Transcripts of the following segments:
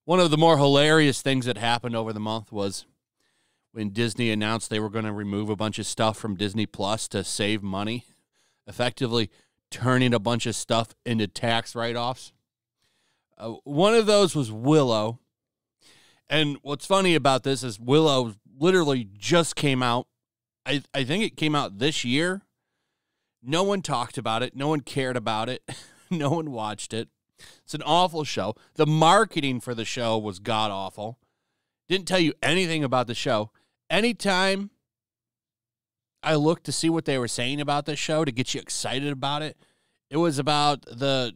One of the more hilarious things that happened over the month was when Disney announced they were going to remove a bunch of stuff from Disney Plus to save money, effectively turning a bunch of stuff into tax write-offs. One of those was Willow. And what's funny about this is Willow literally just came out. I think it came out this year. No one talked about it. No one cared about it. No one watched it. It's an awful show. The marketing for the show was god-awful. Didn't tell you anything about the show. Anytime I looked to see what they were saying about the show to get you excited about it, it was about the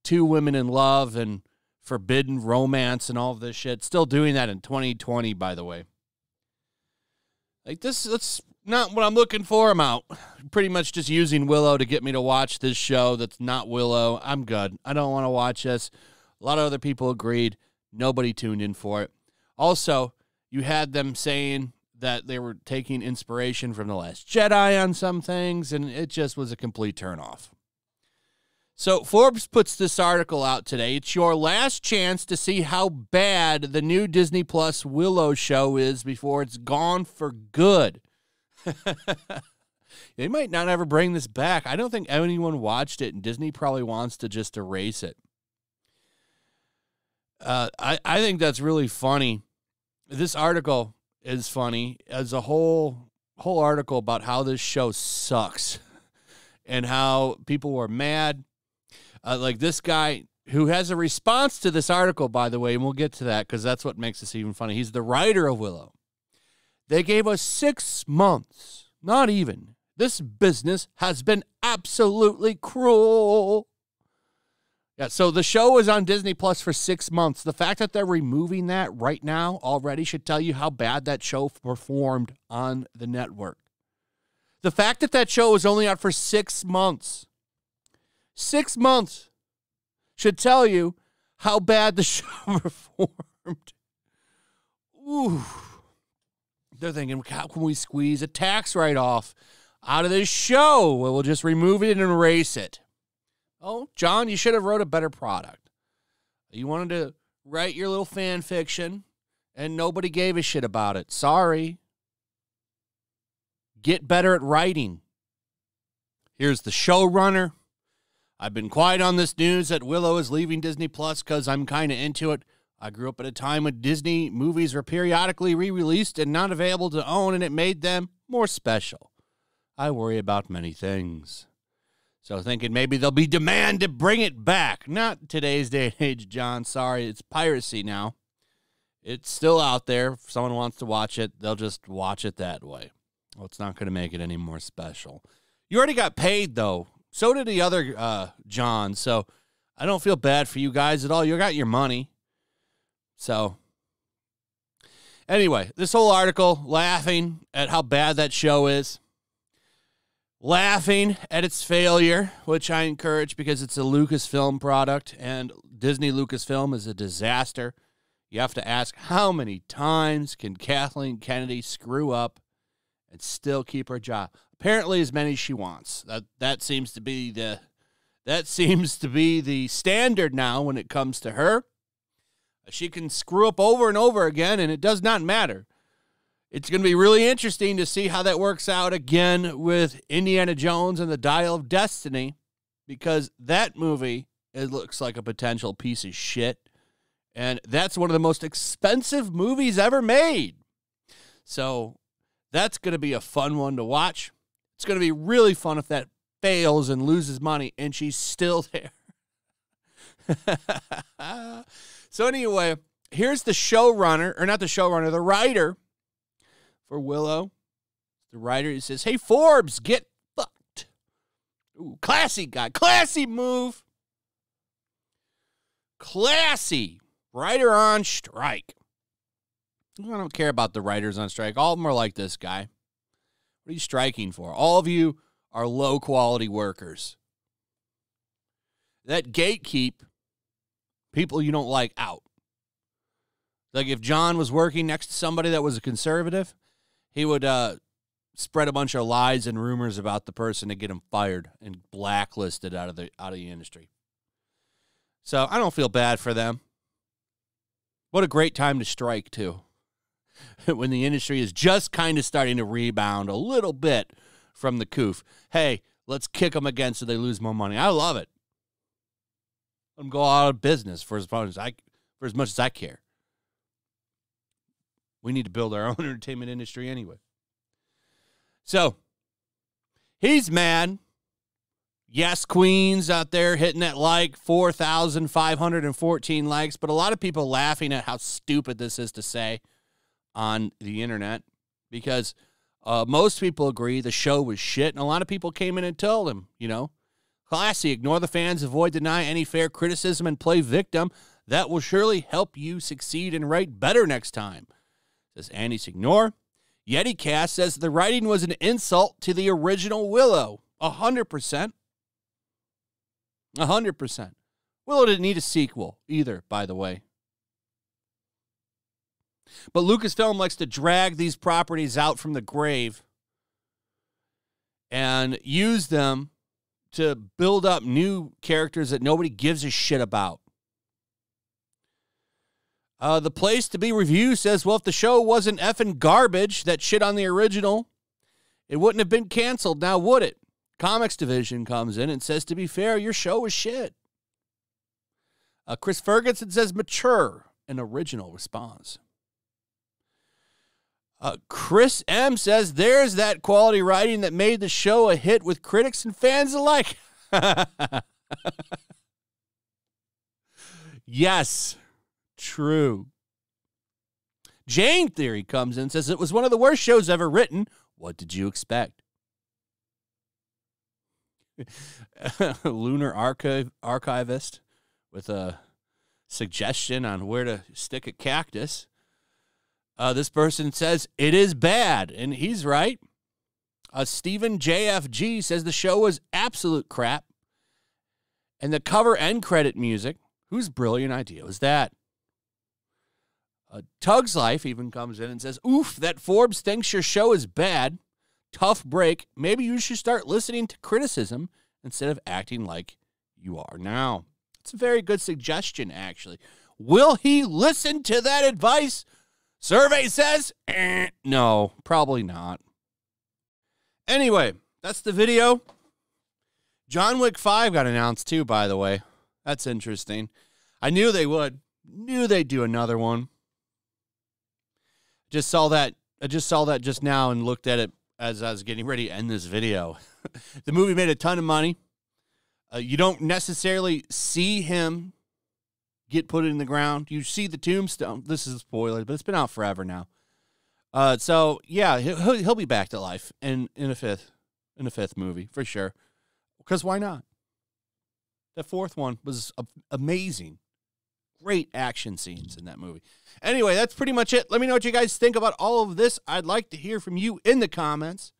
two women in love and forbidden romance and all of this shit. Still doing that in 2020, by the way. Like, that's not what I'm looking for. I'm out. Pretty much just using Willow to get me to watch this show that's not Willow. I'm good. I don't want to watch this. A lot of other people agreed. Nobody tuned in for it. Also, you had them saying that they were taking inspiration from The Last Jedi on some things, and it just was a complete turnoff. So Forbes puts this article out today. It's your last chance to see how bad the new Disney Plus Willow show is before it's gone for good. They might not ever bring this back. I don't think anyone watched it, and Disney probably wants to just erase it. I think that's really funny. This article is funny as a whole article about how this show sucks and how people were mad. Like this guy who has a response to this article, by the way, and we'll get to that because that's what makes this even funny. He's the writer of Willow. They gave us 6 months, not even. This business has been absolutely cruel. Yeah, so the show was on Disney Plus for 6 months. The fact that they're removing that right now already should tell you how bad that show performed on the network. The fact that that show was only out for 6 months. 6 months should tell you how bad the show performed. Ooh. They're thinking, how can we squeeze a tax write-off out of this show? Well, we'll just remove it and erase it. Oh, John, you should have wrote a better product. You wanted to write your little fan fiction, and nobody gave a shit about it. Sorry. Get better at writing. Here's the showrunner. I've been quiet on this news that Willow is leaving Disney Plus because I'm kind of into it. I grew up at a time when Disney movies were periodically re-released and not available to own, and it made them more special. I worry about many things. So thinking maybe there'll be demand to bring it back. Not today's day and age, John. Sorry, it's piracy now. It's still out there. If someone wants to watch it, they'll just watch it that way. Well, it's not going to make it any more special. You already got paid, though. So did the other John. So I don't feel bad for you guys at all. You got your money. So anyway, this whole article, laughing at how bad that show is. Laughing at its failure, which I encourage because it's a Lucasfilm product, and Disney Lucasfilm is a disaster. You have to ask, how many times can Kathleen Kennedy screw up and still keep her job? Apparently as many as she wants. That seems to be the standard now when it comes to her. She can screw up over and over again, and it does not matter. It's going to be really interesting to see how that works out again with Indiana Jones and the Dial of Destiny, because that movie, it looks like a potential piece of shit, and that's one of the most expensive movies ever made. So that's going to be a fun one to watch. It's going to be really fun if that fails and loses money, and she's still there. So anyway, here's the showrunner, or not the showrunner, the writer for Willow. The writer, he says, hey, Forbes, get fucked. Ooh, classy guy. Classy move. Classy. Writer on strike. I don't care about the writers on strike. All of them are like this guy. What are you striking for? All of you are low-quality workers. That gatekeep people you don't like out. Like if John was working next to somebody that was a conservative, he would spread a bunch of lies and rumors about the person to get him fired and blacklisted out of the industry. So I don't feel bad for them. What a great time to strike, too, when the industry is just kind of starting to rebound a little bit from the coof. Hey, let's kick them again so they lose more money. I love it. Let them go out of business for as much as I care. We need to build our own entertainment industry anyway. So, he's mad. Yes, Queens out there hitting that 4,514 likes, but a lot of people laughing at how stupid this is to say on the internet because most people agree the show was shit, and a lot of people came in and told him, classy, ignore the fans, avoid, deny any fair criticism, and play victim. That will surely help you succeed and write better next time, says Andy Signor. YetiCast says the writing was an insult to the original Willow. 100%. 100%. Willow didn't need a sequel either, by the way. But Lucasfilm likes to drag these properties out from the grave and use them to build up new characters that nobody gives a shit about. The Place to Be Review says, well, if the show wasn't effing garbage, that shit on the original, it wouldn't have been canceled, now would it? Comics Division comes in and says, to be fair, your show was shit. Chris Ferguson says, mature and original response. Chris M. says, there's that quality writing that made the show a hit with critics and fans alike. Yes, true. Jane Theory comes in and says, it was one of the worst shows ever written. What did you expect? Lunar archivist with a suggestion on where to stick a cactus. This person says it is bad, and he's right. Stephen JFG says the show was absolute crap, and the cover end credit music. Whose brilliant idea was that? Tug's Life even comes in and says, oof, that Forbes thinks your show is bad. Tough break. Maybe you should start listening to criticism instead of acting like you are now. It's a very good suggestion, actually. Will he listen to that advice? Survey says, no, probably not. Anyway, that's the video. John Wick 5 got announced too, by the way. That's interesting. I knew they would. Knew they'd do another one. I just saw that just now and looked at it as I was getting ready to end this video. The movie made a ton of money. You don't necessarily see him get put in the ground. You see the tombstone. This is a spoiler, but it's been out forever now. So yeah, he'll be back to life in a fifth movie for sure. Because why not? The fourth one was amazing. Great action scenes in that movie. Anyway, that's pretty much it. Let me know what you guys think about all of this. I'd like to hear from you in the comments.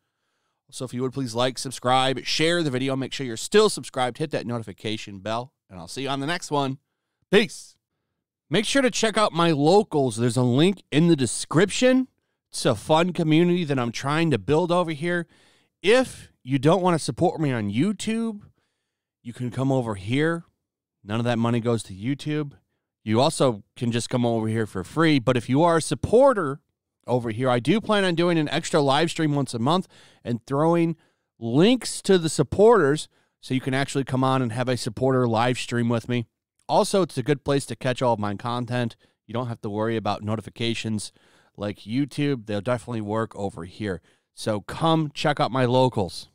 So if you would, please like, subscribe, share the video. Make sure you're still subscribed. Hit that notification bell, and I'll see you on the next one. Peace. Make sure to check out my locals. There's a link in the description. It's a fun community that I'm trying to build over here. If you don't want to support me on YouTube, you can come over here. None of that money goes to YouTube. You also can just come over here for free. But if you are a supporter over here, I do plan on doing an extra live stream once a month and throwing links to the supporters so you can actually come on and have a supporter live stream with me. Also, it's a good place to catch all of my content. You don't have to worry about notifications like YouTube. They'll definitely work over here. So come check out my locals.